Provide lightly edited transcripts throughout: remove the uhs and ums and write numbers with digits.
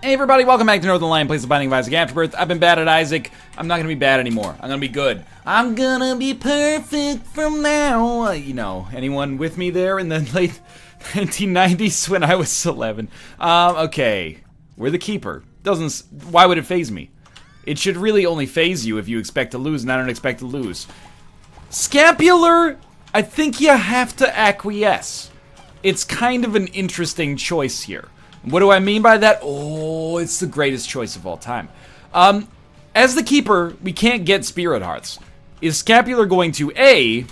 Hey everybody, welcome back to Northern Lion Plays the Binding of Isaac Afterbirth. I've been bad at Isaac. I'm not gonna be bad anymore. I'm gonna be good. I'm gonna be perfect from now. You know, anyone with me there in the late 1990s when I was 11? Okay. We're the keeper. Why would it phase me? It should really only phase you if you expect to lose, and I don't expect to lose. Scapular, I think you have to acquiesce. It's kind of an interesting choice here. What do I mean by that? Oh, it's the greatest choice of all time. As the keeper, we can't get spirit hearts. Is Scapular going to, A,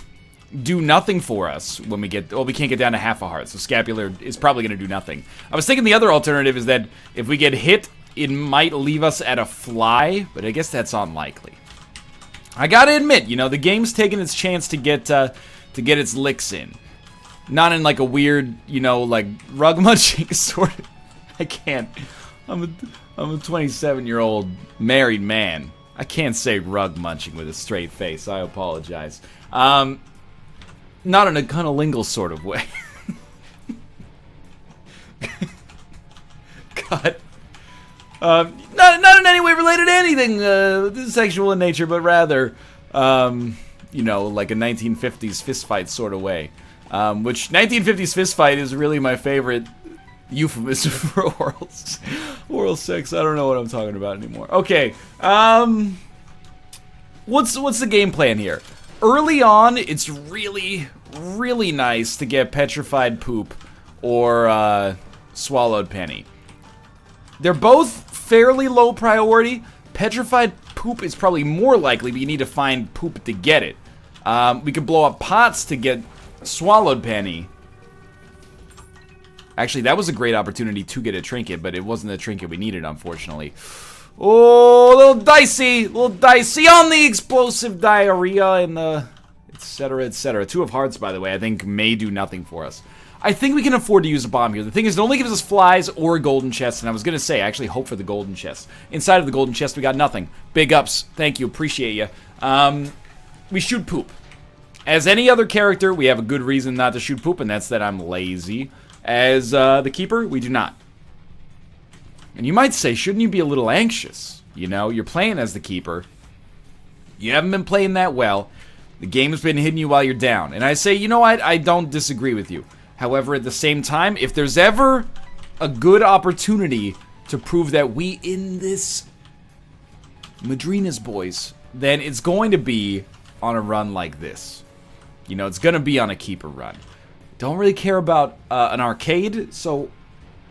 do nothing for us when we get, well, we can't get down to half a heart, so Scapular is probably going to do nothing. I was thinking the other alternative is that if we get hit, it might leave us at a fly, but I guess that's unlikely. I gotta admit, you know, the game's taking its chance to get its licks in. Not in like a weird, you know, like rug munching sort of. I can't. I'm a 27-year-old married man. I can't say rug munching with a straight face. I apologize. Not in a cunnilingus sort of way. God. Not in any way related to anything sexual in nature, but rather, you know, like a 1950s fistfight sort of way. Which 1950s fistfight is really my favorite euphemism for oral sex. I don't know what I'm talking about anymore. Okay, what's the game plan here? Early on, it's really, really nice to get petrified poop or swallowed penny. They're both fairly low priority. Petrified poop is probably more likely, but you need to find poop to get it. We could blow up pots to get swallowed penny. Actually, that was a great opportunity to get a trinket, but it wasn't the trinket we needed, unfortunately. Oh, a little dicey on the explosive diarrhea and the etc, etc. Two of hearts, by the way, I think may do nothing for us. I think we can afford to use a bomb here. The thing is, it only gives us flies or a golden chest, and I was gonna say, I actually hope for the golden chest. Inside of the golden chest, we got nothing. Big ups. Thank you. Appreciate you. We shoot poop. As any other character, we have a good reason not to shoot poop, and that's that I'm lazy. As the keeper, we do not. And you might say, shouldn't you be a little anxious? You know, you're playing as the keeper. You haven't been playing that well. The game has been hitting you while you're down. And I say, you know what? I don't disagree with you. However, at the same time, if there's ever a good opportunity to prove that we in this Madrina's boys, then it's going to be on a run like this. You know, it's going to be on a keeper run. Don't really care about an arcade, so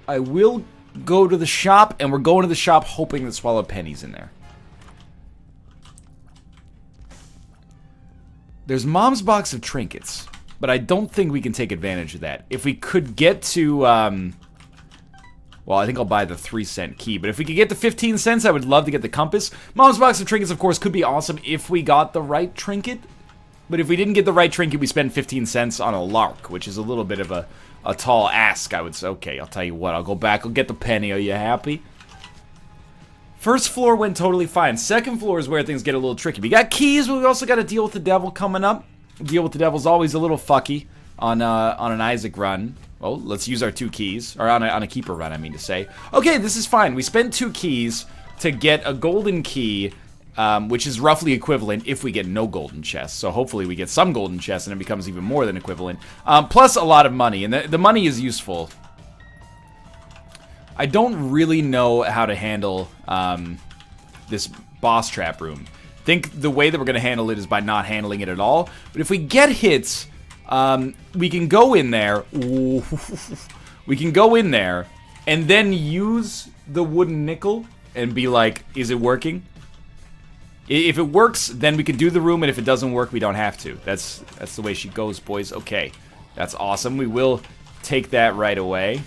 I will go to the shop, and we're going to the shop hoping that Swallowed Penny's in there. There's Mom's box of trinkets, but I don't think we can take advantage of that. If we could get to, well, I think I'll buy the 3-cent key, but if we could get to 15 cents, I would love to get the compass. Mom's box of trinkets, of course, could be awesome if we got the right trinket. But if we didn't get the right trinket, we spend 15 cents on a lark, which is a little bit of a tall ask, I would say. Okay, I'll tell you what, I'll go back, I'll get the penny, are you happy? First floor went totally fine. Second floor is where things get a little tricky. We got keys, but we also got to deal with the devil coming up. Deal with the devil's always a little fucky on an Isaac run. Well, let's use our 2 keys, or on a keeper run, I mean to say. Okay, this is fine. We spent 2 keys to get a golden key, which is roughly equivalent if we get no golden chests. So hopefully we get some golden chests and it becomes even more than equivalent. Plus a lot of money, and the money is useful. I don't really know how to handle this boss trap room. I think the way that we're going to handle it is by not handling it at all. But if we get hits, we can go in there. We can go in there and then use the wooden nickel and be like, is it working? If it works, then we can do the room, and if it doesn't work, we don't have to. That's the way she goes, boys. Okay, that's awesome. We will take that right away.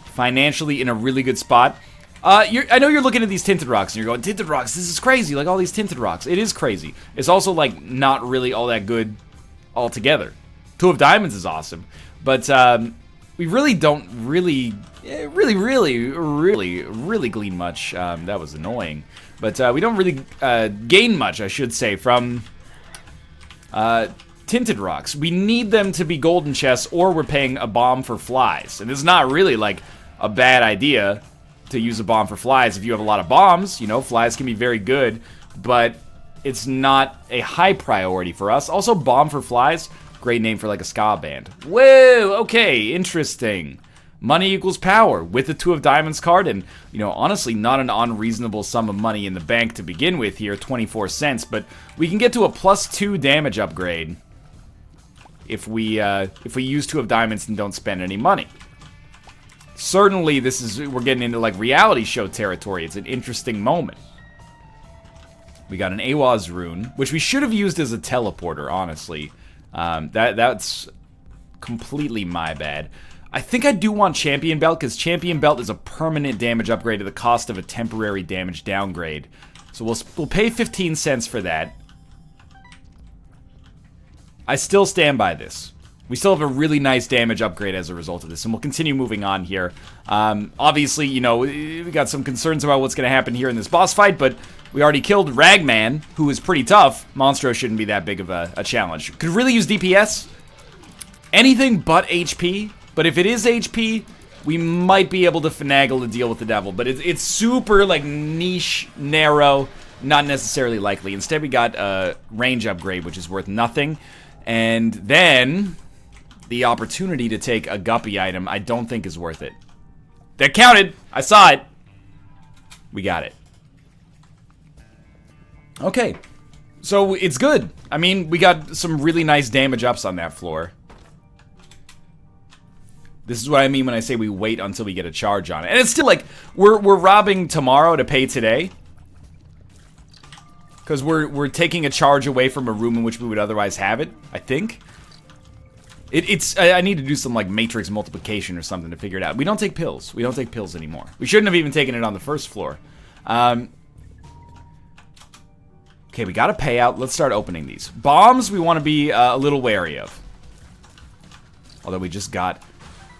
Financially in a really good spot. I know you're looking at these tinted rocks, and you're going, tinted rocks, this is crazy, like all these tinted rocks. It is crazy. It's also, like, not really all that good altogether. 2 of diamonds is awesome, but we really don't really glean much. That was annoying. But we don't really gain much, I should say, from tinted rocks. We need them to be golden chests, or we're paying a bomb for flies. And it's not really like a bad idea to use a bomb for flies. If you have a lot of bombs, you know, flies can be very good, but it's not a high priority for us. Also, bomb for flies, great name for like a ska band. Whoa, okay, interesting. Money equals power with the 2 of diamonds card, and, you know, honestly, not an unreasonable sum of money in the bank to begin with here, 24 cents, but we can get to a +2 damage upgrade if we use 2 of diamonds and don't spend any money. Certainly, we're getting into, like, reality show territory. It's an interesting moment. We got an Awaz rune, which we should have used as a teleporter, honestly. That's completely my bad. I think I do want Champion Belt, because Champion Belt is a permanent damage upgrade at the cost of a temporary damage downgrade. So we'll pay 15 cents for that. I still stand by this. We still have a really nice damage upgrade as a result of this, and we'll continue moving on here. Obviously, you know, we got some concerns about what's going to happen here in this boss fight, but we already killed Ragman, who is pretty tough. Monstro shouldn't be that big of a challenge. Could really use DPS. Anything but HP. But if it is HP, we might be able to finagle to deal with the devil. But it's super, like, niche, narrow, not necessarily likely. Instead, we got a range upgrade, which is worth nothing. And then the opportunity to take a guppy item, I don't think is worth it. That counted! I saw it! We got it. Okay. So, it's good. I mean, we got some really nice damage ups on that floor. This is what I mean when I say we wait until we get a charge on it. And it's still like, we're robbing tomorrow to pay today. Because we're taking a charge away from a room in which we would otherwise have it, I think. I need to do some, like, matrix multiplication or something to figure it out. We don't take pills. We don't take pills anymore. We shouldn't have even taken it on the first floor. Okay, we got a payout. Let's start opening these. Bombs we want to be a little wary of. Although we just got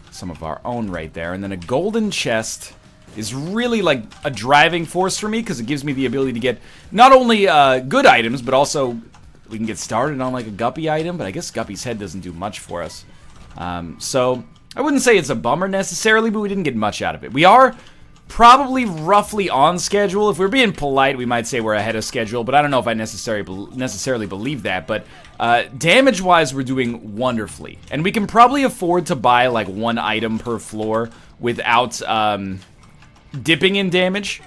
some of our own right there. And then a golden chest is really like a driving force for me, because it gives me the ability to get not only good items, but also we can get started on like a guppy item, but I guess Guppy's head doesn't do much for us. So I wouldn't say it's a bummer necessarily, but we didn't get much out of it. We are probably roughly on schedule. If we're being polite, we might say we're ahead of schedule, but I don't know if I necessarily believe that. But damage-wise, we're doing wonderfully. And we can probably afford to buy like 1 item per floor without dipping in damage,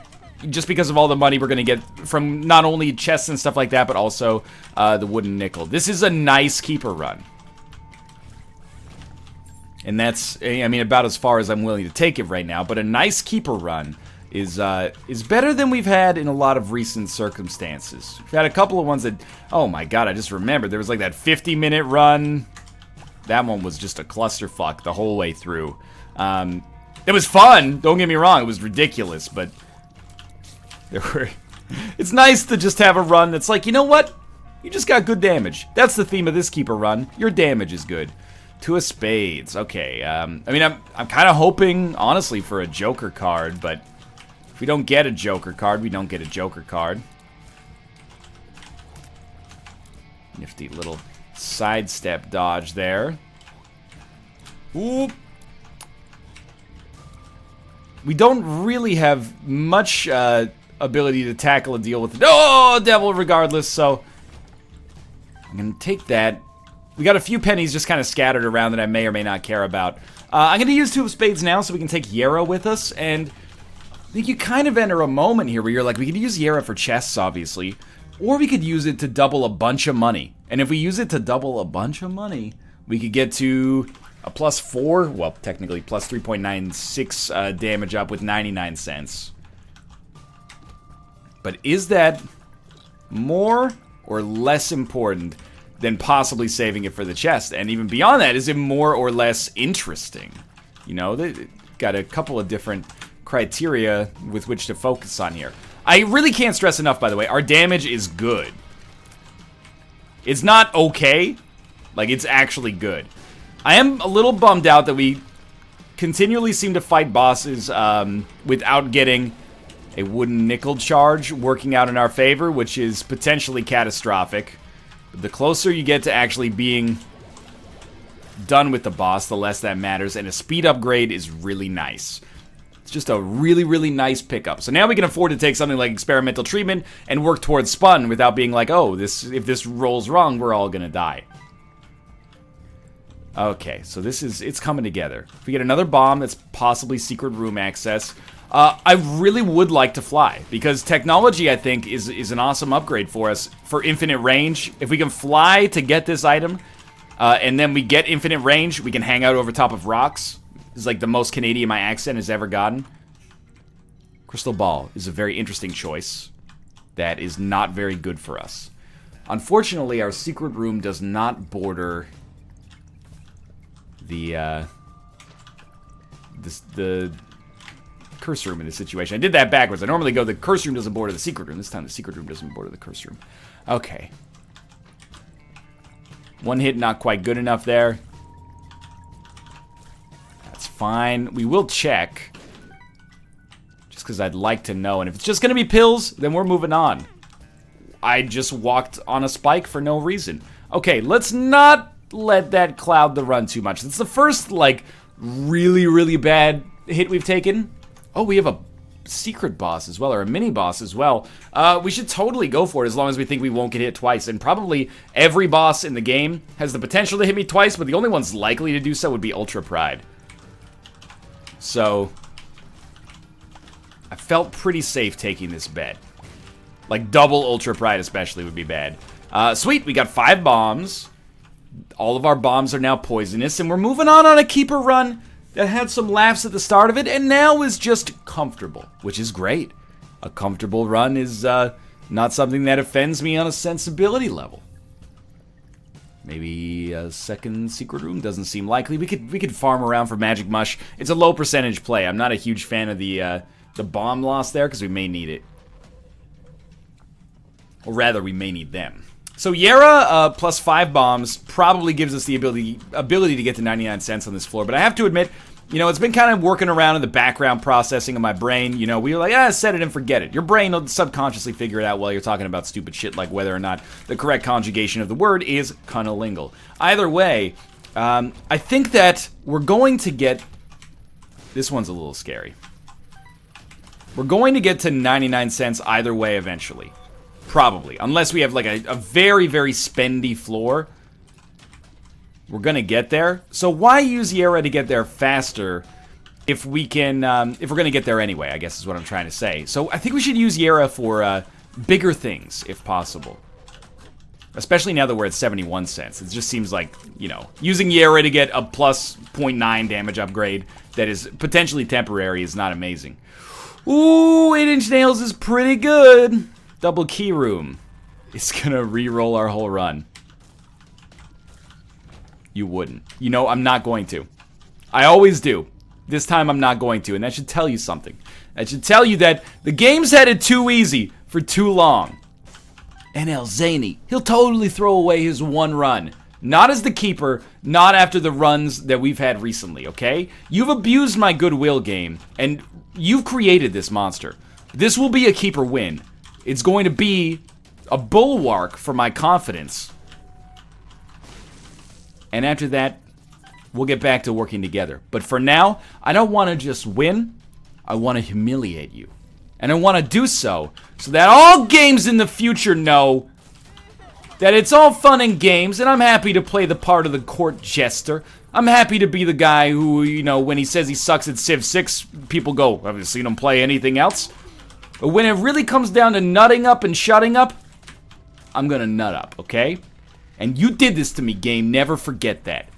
just because of all the money we're going to get from not only chests and stuff like that, but also the wooden nickel. This is a nice keeper run. And that's, I mean, about as far as I'm willing to take it right now. But a nice keeper run is better than we've had in a lot of recent circumstances. We've had a couple of ones that, oh my god, I just remembered. There was like that 50-minute run. That one was just a clusterfuck the whole way through. It was fun, don't get me wrong. It was ridiculous, but it's nice to just have a run that's like, you know what? You just got good damage. That's the theme of this keeper run. Your damage is good. 2 of spades. Okay. I mean, I'm kind of hoping, honestly, for a Joker card, but if we don't get a Joker card, we don't get a Joker card. Nifty little sidestep dodge there. Oop. We don't really have much ability to tackle a deal with devil regardless, so I'm gonna take that. We got a few pennies just kind of scattered around that I may or may not care about. I'm going to use 2 of spades now so we can take Yarrow with us, and I think you kind of enter a moment here where you're like, we could use Yarrow for chests, obviously, or we could use it to double a bunch of money. And if we use it to double a bunch of money, we could get to a +4, well, technically plus 3.96 damage up with 99 cents. But is that more or less important than possibly saving it for the chest? And even beyond that, is it more or less interesting? You know, they got a couple of different criteria with which to focus on here. I really can't stress enough, by the way, our damage is good. It's not okay, like, it's actually good. I am a little bummed out that we continually seem to fight bosses without getting a wooden nickel charge working out in our favor, which is potentially catastrophic. The closer you get to actually being done with the boss, the less that matters, and a speed upgrade is really nice. It's just a really, really nice pickup. So now we can afford to take something like experimental treatment and work towards spun without being like, oh, if this rolls wrong, we're all gonna die. Okay, so it's coming together. If we get another bomb that's possibly secret room access, I really would like to fly, because technology, I think, is an awesome upgrade for us for infinite range. If we can fly to get this item, and then we get infinite range, we can hang out over top of rocks. It's like the most Canadian my accent has ever gotten. Crystal Ball is a very interesting choice that is not very good for us. Unfortunately, our secret room does not border the curse room in this situation. I did that backwards. I normally go the curse room doesn't border the secret room. This time the secret room doesn't border the curse room. Okay. One hit not quite good enough there. That's fine. We will check. Just because I'd like to know. And if it's just going to be pills, then we're moving on. I just walked on a spike for no reason. Okay, let's not let that cloud the run too much. It's the first, like, really, really bad hit we've taken. Oh, we have a secret boss as well, or a mini boss as well. We should totally go for it as long as we think we won't get hit twice. And probably every boss in the game has the potential to hit me twice, but the only ones likely to do so would be Ultra Pride. So I felt pretty safe taking this bet. Like double Ultra Pride especially would be bad. Sweet, we got 5 bombs. All of our bombs are now poisonous, and we're moving on a keeper run that had some laughs at the start of it, and now is just comfortable, which is great. A comfortable run is not something that offends me on a sensibility level. Maybe a second secret room doesn't seem likely. We could farm around for Magic Mush. It's a low percentage play. I'm not a huge fan of the bomb loss there, because we may need it. Or rather, we may need them. So Yera plus 5 bombs probably gives us the ability to get to 99 cents on this floor. But I have to admit, you know, it's been kind of working around in the background processing of my brain. You know, we were like, set it and forget it. Your brain will subconsciously figure it out while you're talking about stupid shit like whether or not the correct conjugation of the word is cunnilingus. Either way, I think that we're going to get... This one's a little scary. We're going to get to 99 cents either way eventually. Probably. Unless we have like a very, very spendy floor. We're gonna get there. So why use Yera to get there faster if we can, if we're gonna get there anyway, I guess is what I'm trying to say. So I think we should use Yera for bigger things, if possible. Especially now that we're at 71 cents. It just seems like, you know, using Yera to get a plus 0.9 damage upgrade that is potentially temporary is not amazing. Ooh, 8-inch nails is pretty good. Double key room. It's gonna re-roll our whole run. You wouldn't. You know, I'm not going to. I always do. This time I'm not going to, and that should tell you something. That should tell you that the game's headed too easy for too long. NL Zany, he'll totally throw away his one run. Not as the keeper, not after the runs that we've had recently, okay? You've abused my goodwill game, and you've created this monster. This will be a keeper win. It's going to be a bulwark for my confidence. And after that, we'll get back to working together. But for now, I don't want to just win. I want to humiliate you. And I want to do so that all games in the future know that it's all fun and games, and I'm happy to play the part of the court jester. I'm happy to be the guy who, you know, when he says he sucks at Civ 6, people go, have you seen him play anything else? But when it really comes down to nutting up and shutting up, I'm gonna nut up, okay? And you did this to me, game. Never forget that.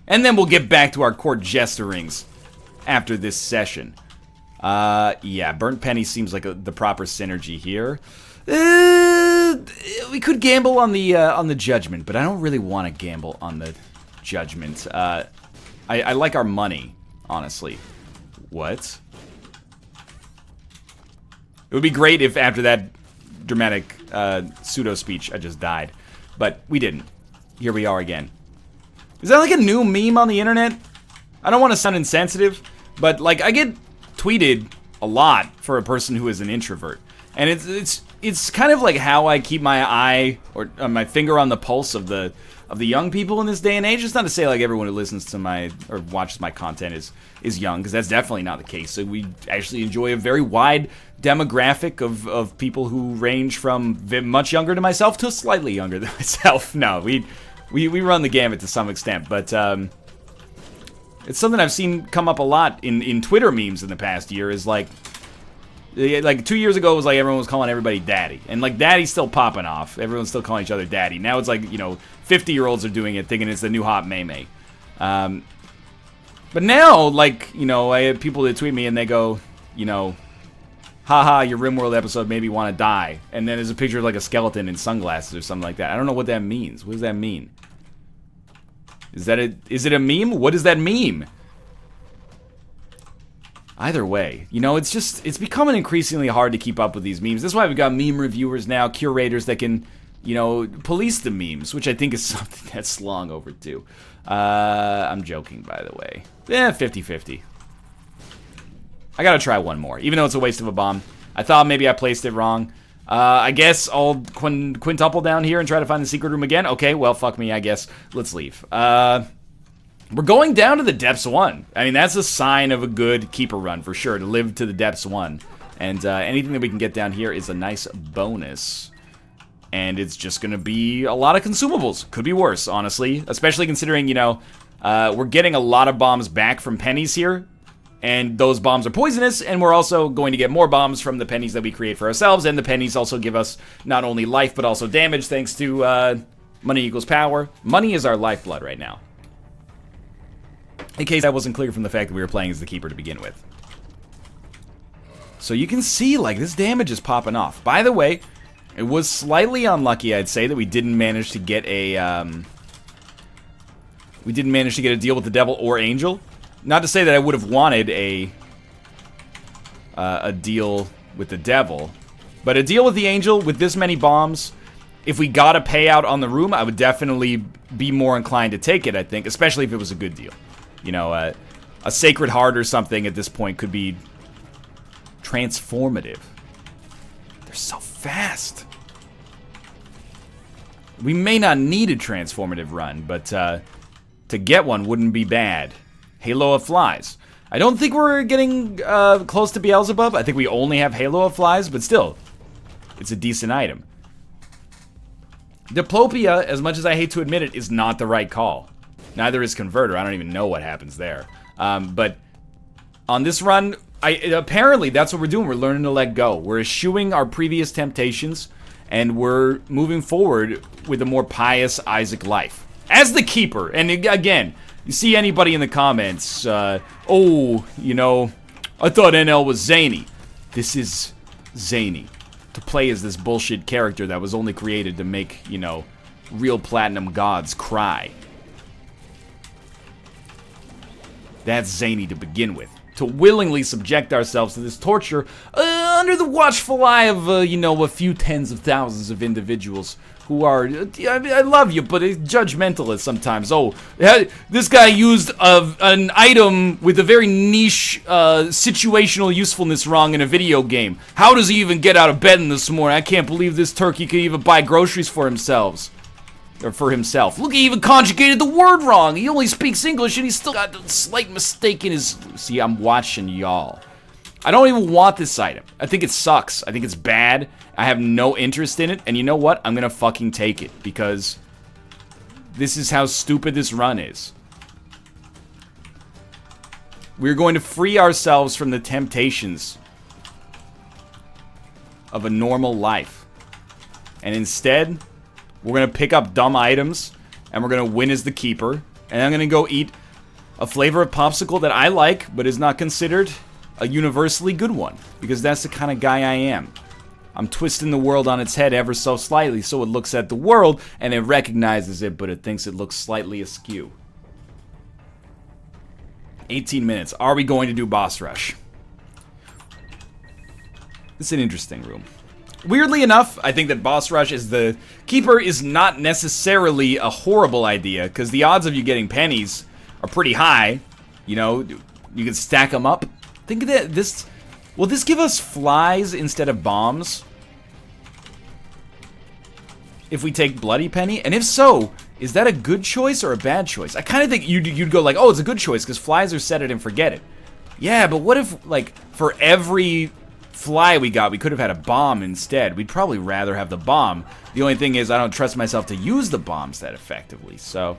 And then we'll get back to our court jesterings after this session. Yeah, Burnt Penny seems like the proper synergy here. We could gamble on the judgment, but I don't really want to gamble on the judgment. I like our money, honestly. What? It would be great if after that dramatic pseudo-speech I just died. But we didn't. Here we are again. Is that like a new meme on the internet? I don't want to sound insensitive, but like I get tweeted a lot for a person who is an introvert. And it's kind of like how I keep my eye or my finger on the pulse of the of the young people in this day and age. It's not to say like everyone who listens to my or watches my content is young, because that's definitely not the case. So we actually enjoy a very wide demographic of people who range from much younger than myself to slightly younger than myself. No, we run the gamut to some extent, but it's something I've seen come up a lot in Twitter memes in the past year. Is like 2 years ago, it was like everyone was calling everybody daddy. And like daddy's still popping off. Everyone's still calling each other daddy. Now it's like, 50-year-olds are doing it, thinking it's the new hot meme. But now, like, I have people that tweet me and they go, haha, your RimWorld episode made me want to die. And then there's a picture of like a skeleton in sunglasses or something like that. I don't know what that means. What does that mean? Is it a meme? What does that meme? Either way, it's becoming increasingly hard to keep up with these memes. That's why we've got meme reviewers now, curators that can, police the memes, which I think is something that's long overdue. I'm joking, by the way. 50-50. I gotta try one more, even though it's a waste of a bomb. I thought maybe I placed it wrong. I guess I'll quintuple down here and try to find the secret room again. Okay, well, fuck me, I guess. Let's leave. We're going down to the depths 1. I mean, that's a sign of a good keeper run, for sure, to live to the depths 1. And anything that we can get down here is a nice bonus. And it's just going to be a lot of consumables. Could be worse, honestly. Especially considering, we're getting a lot of bombs back from pennies here. And those bombs are poisonous, and we're also going to get more bombs from the pennies that we create for ourselves. And the pennies also give us not only life, but also damage, thanks to money equals power. Money is our lifeblood right now. In case that wasn't clear from the fact that we were playing as the keeper to begin with. So you can see, like, this damage is popping off. By the way, it was slightly unlucky, I'd say, that we didn't manage to get a, deal with the devil or angel. Not to say that I would have wanted a deal with the devil, but a deal with the angel with this many bombs, if we got a payout on the room, I would definitely be more inclined to take it, I think, especially if it was a good deal. A Sacred Heart or something at this point could be transformative. They're so fast. We may not need a transformative run, but to get one wouldn't be bad. Halo of Flies. I don't think we're getting close to Beelzebub. I think we only have Halo of Flies, but still, it's a decent item. Diplopia, as much as I hate to admit it, is not the right call. Neither is Converter. I don't even know what happens there. But on this run, apparently that's what we're doing. We're learning to let go. We're eschewing our previous temptations, and we're moving forward with a more pious Isaac life. As the Keeper, and again, you see anybody in the comments, I thought NL was zany. This is zany. To play as this bullshit character that was only created to make, real platinum gods cry. That's zany to begin with. To willingly subject ourselves to this torture under the watchful eye of, a few tens of thousands of individuals who are, I love you, but it's judgmental at sometimes. Oh, this guy used an item with a very niche situational usefulness wrong in a video game. How does he even get out of bed this morning? I can't believe this turkey can even buy groceries for himself. Look, he even conjugated the word wrong. He only speaks English and he's still got a slight mistake in his... See, I'm watching y'all. I don't even want this item. I think it sucks. I think it's bad. I have no interest in it. And you know what? I'm gonna fucking take it. Because this is how stupid this run is. We're going to free ourselves from the temptations of a normal life. And instead... we're going to pick up dumb items, and we're going to win as the Keeper. And I'm going to go eat a flavor of popsicle that I like, but is not considered a universally good one. Because that's the kind of guy I am. I'm twisting the world on its head ever so slightly, so it looks at the world, and it recognizes it, but it thinks it looks slightly askew. 18 minutes. Are we going to do boss rush? It's an interesting room. Weirdly enough, I think that boss rush is the Keeper is not necessarily a horrible idea, because the odds of you getting pennies are pretty high. You can stack them up. Think of that. Will this give us flies instead of bombs? If we take Bloody Penny? And if so, Is that a good choice or a bad choice? I kind of think you'd go like, oh, it's a good choice because flies are set it and forget it. Yeah, but what if, like, for every fly we got, we could have had a bomb instead? We'd probably rather have the bomb. The only thing is I don't trust myself to use the bombs that effectively, so...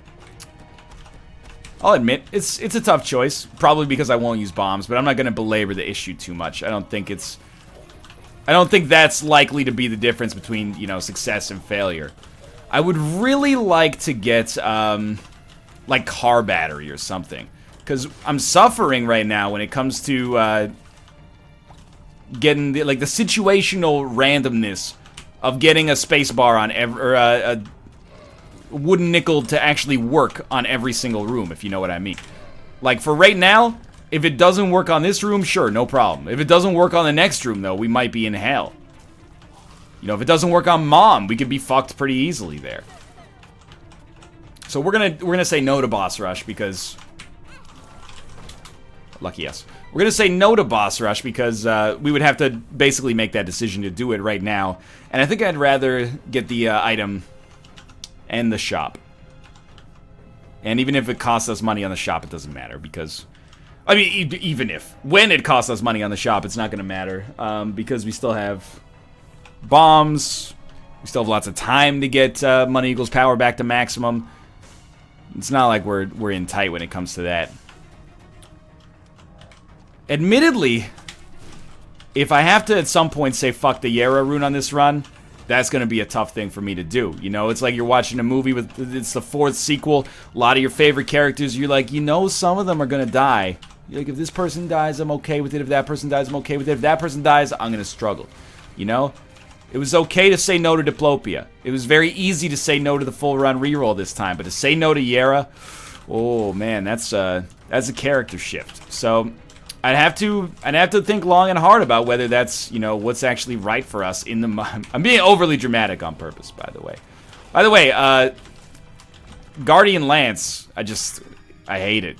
I'll admit, it's a tough choice, probably because I won't use bombs, but I'm not going to belabor the issue too much. I don't think that's likely to be the difference between, you know, success and failure. I would really like to get, like, car battery or something. Because I'm suffering right now when it comes to, getting, the situational randomness of getting a spacebar on a wooden nickel to actually work on every single room, if you know what I mean. Like, for right now, if it doesn't work on this room, sure, no problem. If it doesn't work on the next room, though, we might be in hell. You know, if it doesn't work on Mom, we could be fucked pretty easily there. So we're gonna say no to Boss Rush because... Lucky us. We're gonna say no to Boss Rush because we would have to basically make that decision to do it right now. And I think I'd rather get the item and the shop. And even if it costs us money on the shop, it doesn't matter because... I mean, even if. When it costs us money on the shop, it's not gonna matter. Because we still have bombs. We still have lots of time to get money equals power back to maximum. It's not like we're in tight when it comes to that. Admittedly, if I have to at some point say fuck the Yara rune on this run, that's going to be a tough thing for me to do. You know, it's like you're watching a movie with, it's the 4th sequel, a lot of your favorite characters, you're like, you know some of them are going to die. You're like, if this person dies, I'm okay with it. If that person dies, I'm okay with it. If that person dies, I'm going to struggle. You know? It was okay to say no to Diplopia. It was very easy to say no to the full run reroll this time, but to say no to Yara, oh man, that's a character shift. So I'd have to think long and hard about whether that's, you know, what's actually right for us in the... I'm being overly dramatic on purpose, by the way. By the way, Guardian Lance, I hate it.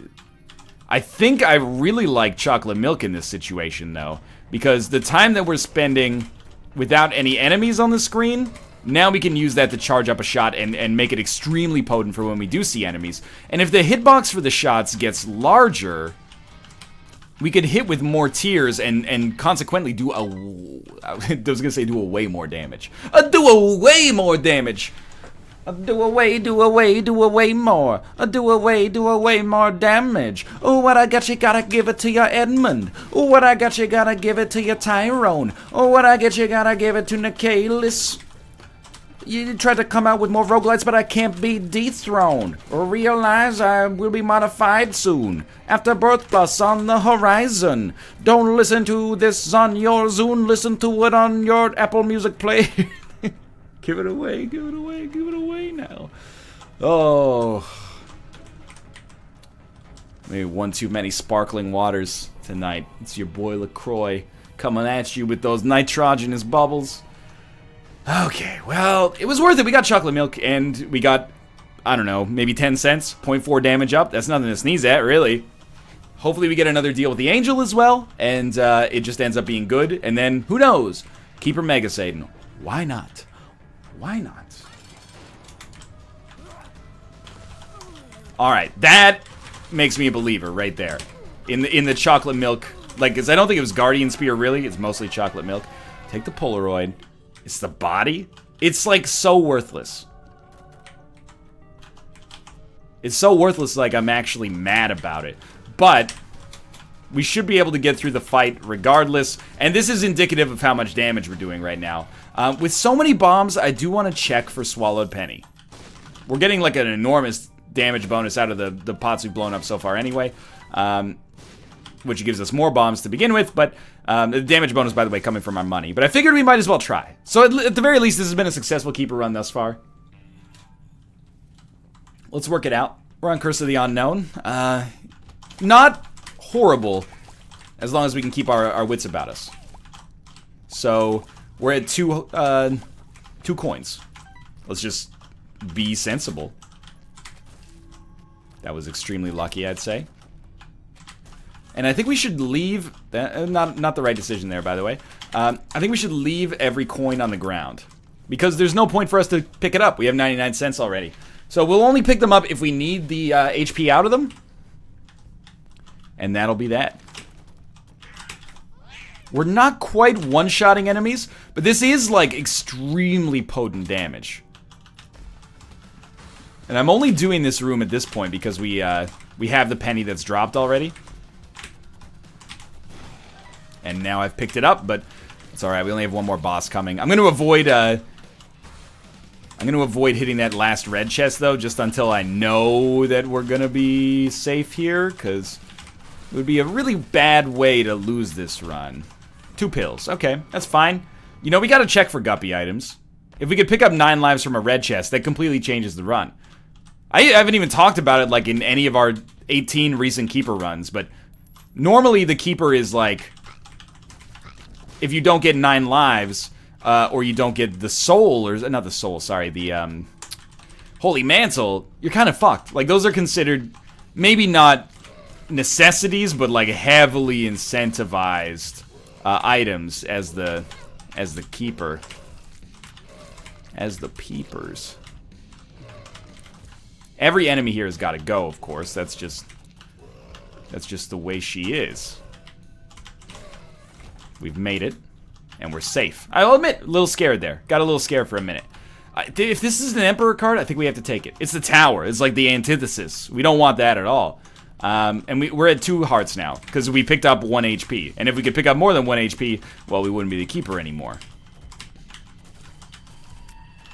I think I really like Chocolate Milk in this situation, though, because the time that we're spending without any enemies on the screen, now we can use that to charge up a shot and make it extremely potent for when we do see enemies. And if the hitbox for the shots gets larger, we could hit with more tiers and consequently do a... I was gonna say do a way more damage. Do a way more damage! Do a way more. Do a way more damage. Oh, what I got, you gotta give it to your Edmund. Oh, what I got, you gotta give it to your Tyrone. Oh, what I get, you gotta give it to Nicalis. You tried to come out with more roguelites, but I can't be dethroned. Realize I will be modified soon. Afterbirth Plus on the horizon. Don't listen to this on your Zune. Listen to it on your Apple Music Player. Give it away, give it away, give it away now. Oh. Maybe one too many sparkling waters tonight. It's your boy LaCroix coming at you with those nitrogenous bubbles. Okay, well, it was worth it. We got Chocolate Milk and we got, I don't know, maybe 10 cents. 0.4 damage up. That's nothing to sneeze at, really. Hopefully we get another deal with the Angel as well. And it just ends up being good. And then, who knows? Keeper Mega Satan. Why not? Why not? Alright, that makes me a believer right there. In the Chocolate Milk. Like, because I don't think it was Guardian Spear, really. It's mostly Chocolate Milk. Take the Polaroid. It's the body. It's, like, so worthless. It's so worthless, like, I'm actually mad about it. But we should be able to get through the fight regardless. And this is indicative of how much damage we're doing right now. With so many bombs, I do want to check for Swallowed Penny. We're getting like an enormous damage bonus out of the pots we've blown up so far anyway. Which gives us more bombs to begin with, but the damage bonus, by the way, coming from our money. But I figured we might as well try. So at the very least, this has been a successful Keeper run thus far. Let's work it out. We're on Curse of the Unknown. Not horrible, as long as we can keep our wits about us. So we're at two coins. Let's just be sensible. That was extremely lucky, I'd say. And I think we should leave... not the right decision there, by the way. I think we should leave every coin on the ground. Because there's no point for us to pick it up. We have 99 cents already. So we'll only pick them up if we need the HP out of them. And that'll be that. We're not quite one-shotting enemies, but this is, like, extremely potent damage. And I'm only doing this room at this point because we have the penny that's dropped already. And now I've picked it up, but it's alright. We only have one more boss coming. I'm going to avoid hitting that last red chest, though, just until I know that we're going to be safe here, because it would be a really bad way to lose this run. 2 pills. Okay, that's fine. You know, we gotta check for guppy items. If we could pick up 9 lives from a red chest, that completely changes the run. I haven't even talked about it, like, in any of our 18 recent keeper runs, but normally the keeper is, like, if you don't get 9 lives, or you don't get the soul, or, not the soul, sorry, the, holy mantle, you're kind of fucked. Like, those are considered, maybe not necessities, but, like, heavily incentivized items as the keeper, as the peepers. Every enemy here has got to go, of course. That's just the way she is. We've made it, and we're safe. I'll admit, a little scared there. Got a little scared for a minute. If this is an Emperor card, I think we have to take it. It's the Tower. It's like the antithesis. We don't want that at all. And we're at 2 hearts now, because we picked up 1 HP. And if we could pick up more than 1 HP, well, we wouldn't be the keeper anymore.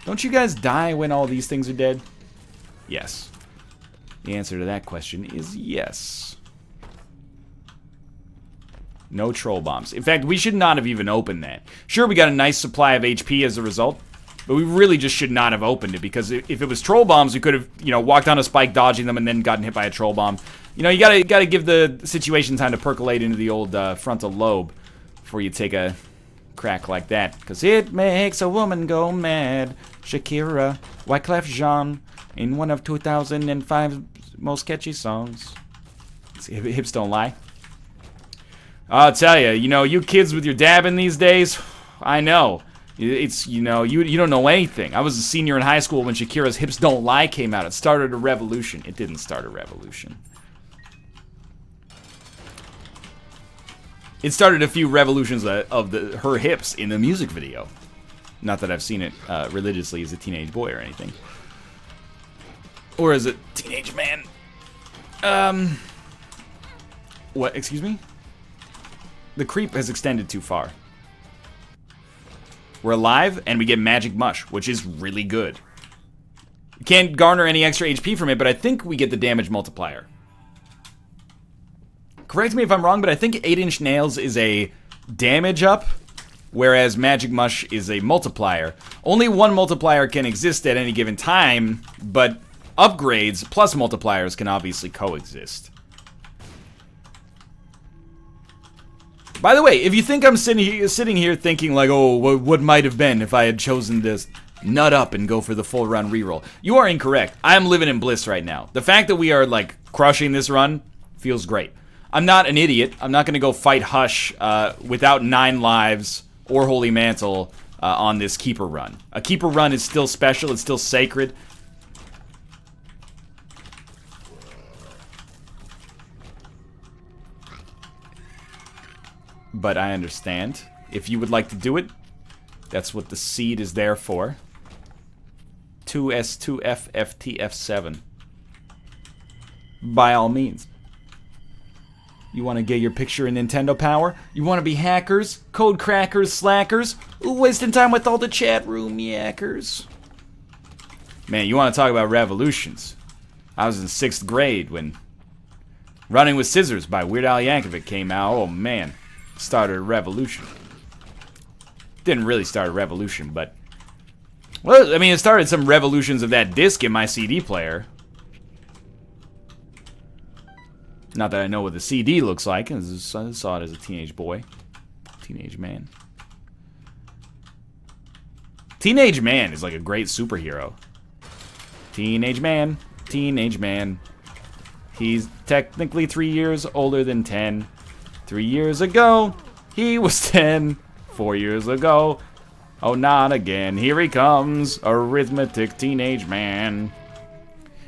Don't you guys die when all these things are dead? Yes. The answer to that question is yes. No troll bombs. In fact, we should not have even opened that. Sure, we got a nice supply of HP as a result, but we really just should not have opened it, because if it was troll bombs, we could have, you know, walked down a spike dodging them and then gotten hit by a troll bomb. You know, you gotta give the situation time to percolate into the old frontal lobe before you take a crack like that. Because it makes a woman go mad. Shakira, Wyclef Jean, in one of 2005's most catchy songs. Hips don't lie. I'll tell you, you know, you kids with your dabbing these days, I know. It's, you know, you don't know anything. I was a senior in high school when Shakira's Hips Don't Lie came out. It started a revolution. It didn't start a revolution. It started a few revolutions of her hips in the music video. Not that I've seen it religiously as a teenage boy or anything. Or as a teenage man. What? Excuse me? The creep has extended too far. We're alive, and we get Magic Mush, which is really good. Can't garner any extra HP from it, but I think we get the damage multiplier. Correct me if I'm wrong, but I think 8-inch nails is a damage up, whereas Magic Mush is a multiplier. Only one multiplier can exist at any given time, but upgrades plus multipliers can obviously coexist. By the way, if you think I'm sitting here thinking like, oh, what might have been if I had chosen this, nut up and go for the full run reroll, you are incorrect. I'm living in bliss right now. The fact that we are, like, crushing this run feels great. I'm not an idiot. I'm not going to go fight Hush without 9 lives or Holy Mantle on this Keeper run. A Keeper run is still special. It's still sacred. But I understand. If you would like to do it, that's what the seed is there for. 2S2FFTF7. By all means. You want to get your picture in Nintendo Power? You want to be hackers? Code crackers, slackers? Ooh, wasting time with all the chat room yackers. Man, you want to talk about revolutions. I was in 6th grade when Running with Scissors by Weird Al Yankovic came out. Oh, man. Started a revolution. Didn't really start a revolution, but... well, I mean, it started some revolutions of that disc in my CD player. Not that I know what the CD looks like. I saw it as a teenage boy. Teenage man. Teenage man is like a great superhero. Teenage man. Teenage man. He's technically 3 years older than 10. 3 years ago, he was 10. 4 years ago, oh, not again. Here he comes, arithmetic teenage man.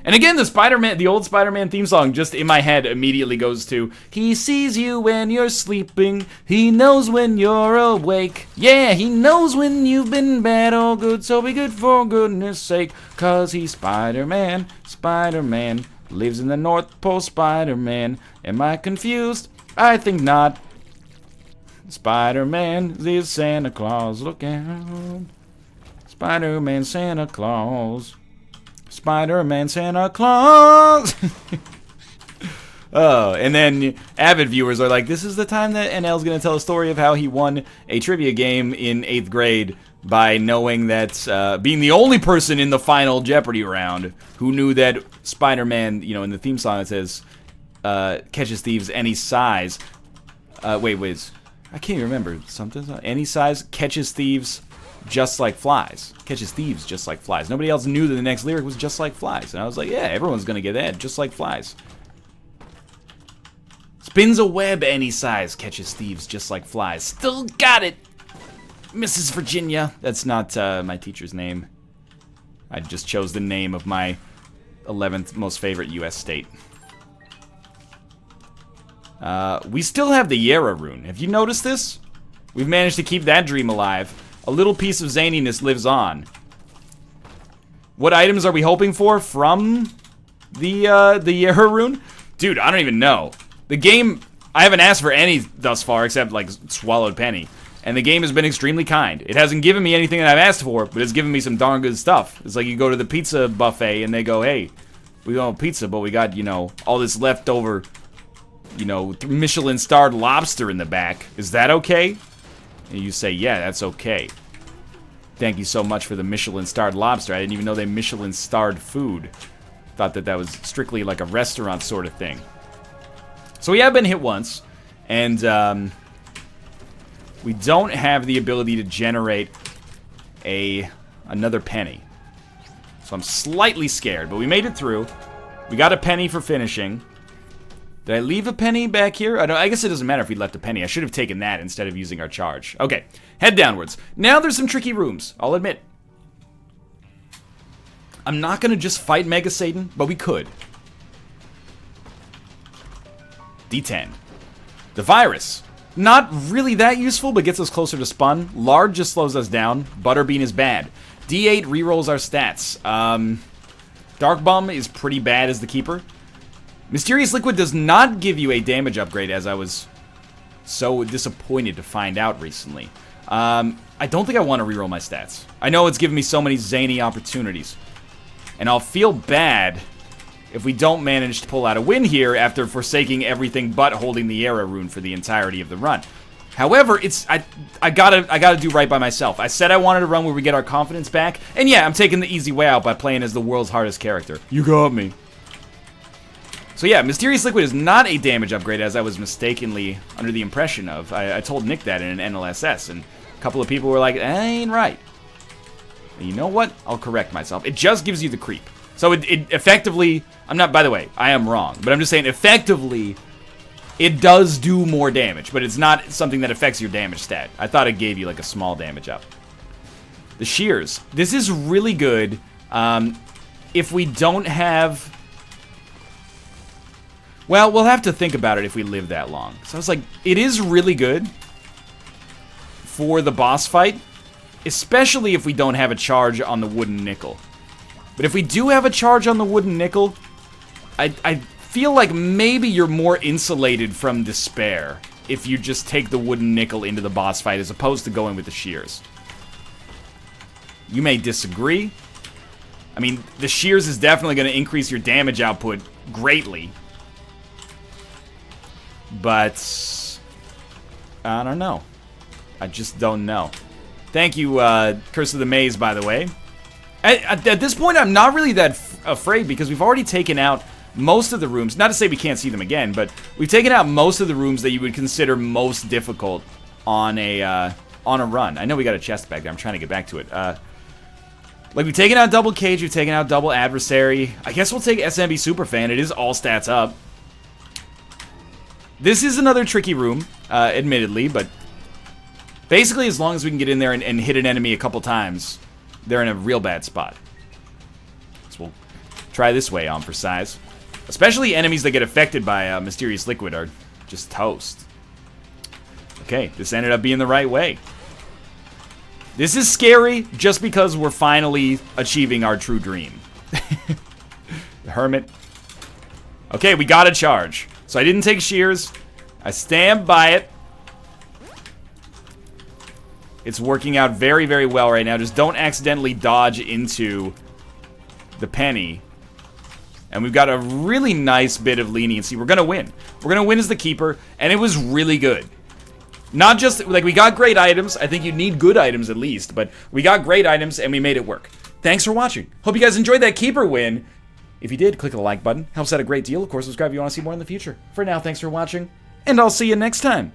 And again, the old Spider-Man theme song just in my head immediately goes to, he sees you when you're sleeping, he knows when you're awake. Yeah, he knows when you've been bad or good, so be good for goodness sake. 'Cause he's Spider-Man, Spider-Man, lives in the North Pole, Spider-Man. Am I confused? I think not. Spider-Man is Santa Claus, look out. Spider-Man, Santa Claus. Spider-Man, Santa Claus. Oh, and then avid viewers are like, this is the time that NL's going to tell a story of how he won a trivia game in 8th grade by knowing that, being the only person in the final Jeopardy round who knew that Spider-Man, you know, in the theme song it says, catches thieves any size. Wait, I can't even remember. Something, any size, catches thieves just like flies. Catches thieves just like flies. Nobody else knew that the next lyric was just like flies. And I was like, yeah, everyone's gonna get that, just like flies. Spins a web any size, catches thieves just like flies. Still got it, Mrs. Virginia. That's not my teacher's name. I just chose the name of my 11th most favorite U.S. state. We still have the Yara rune. Have you noticed this? We've managed to keep that dream alive. A little piece of zaniness lives on. What items are we hoping for from the Yara rune? Dude, I don't even know. The game, I haven't asked for any thus far except like Swallowed Penny. And the game has been extremely kind. It hasn't given me anything that I've asked for, but it's given me some darn good stuff. It's like you go to the pizza buffet and they go, hey, we don't have pizza, but we got, you know, all this leftover, you know, Michelin-starred lobster in the back. Is that okay? And you say, yeah, that's okay. Thank you so much for the Michelin-starred lobster. I didn't even know they Michelin-starred food. Thought that that was strictly like a restaurant sort of thing. So we have been hit once, and we don't have the ability to generate another penny. So I'm slightly scared, but we made it through. We got a penny for finishing. Did I leave a penny back here? I guess it doesn't matter if we left a penny. I should have taken that instead of using our charge. Okay, head downwards. Now there's some tricky rooms, I'll admit. I'm not going to just fight Mega Satan, but we could. D10. The virus. Not really that useful, but gets us closer to Spun. Lard just slows us down. Butterbean is bad. D8 rerolls our stats. Dark Bum is pretty bad as the keeper. Mysterious Liquid does not give you a damage upgrade, as I was so disappointed to find out recently. I don't think I want to reroll my stats. I know it's given me so many zany opportunities. And I'll feel bad if we don't manage to pull out a win here after forsaking everything but holding the Era rune for the entirety of the run. However, I gotta do right by myself. I said I wanted a run where we get our confidence back, and yeah, I'm taking the easy way out by playing as the world's hardest character. You got me. So yeah, Mysterious Liquid is not a damage upgrade, as I was mistakenly under the impression of. I told Nick that in an NLSS, and a couple of people were like, that ain't right. And you know what? I'll correct myself. It just gives you the creep. So it effectively, by the way, I am wrong, but I'm just saying effectively, it does do more damage, but it's not something that affects your damage stat. I thought it gave you like a small damage up. The shears. This is really good if we don't have... Well, we'll have to think about it if we live that long. So I was like, it is really good for the boss fight, especially if we don't have a charge on the wooden nickel. But if we do have a charge on the wooden nickel, I feel like maybe you're more insulated from despair if you just take the wooden nickel into the boss fight as opposed to going with the shears. You may disagree. I mean, the shears is definitely going to increase your damage output greatly. But I don't know. I just don't know. Thank you, Curse of the Maze, by the way. At this point, I'm not really that afraid because we've already taken out most of the rooms. Not to say we can't see them again, but we've taken out most of the rooms that you would consider most difficult on a run. I know we got a chest back there. I'm trying to get back to it. Like, we've taken out Double Cage. We've taken out Double Adversary. I guess we'll take SMB Superfan. It is all stats up. This is another tricky room, admittedly, but basically as long as we can get in there and hit an enemy a couple times, they're in a real bad spot. So we'll Try this way on for size. Especially enemies that get affected by mysterious liquid are just toast. Okay, this ended up being the right way. This is scary just because we're finally achieving our true dream. The Hermit. Okay, we got a charge. So I didn't take shears. I stand by it. It's working out very, very well right now. Just don't accidentally dodge into the penny. And we've got a really nice bit of leniency. We're going to win. We're going to win as the keeper. And it was really good. Not just, like, we got great items. I think you need good items at least. But we got great items and we made it work. Thanks for watching. Hope you guys enjoyed that keeper win. If you did, click the like button. Helps out a great deal. Of course, subscribe if you want to see more in the future. For now, thanks for watching. And I'll see you next time.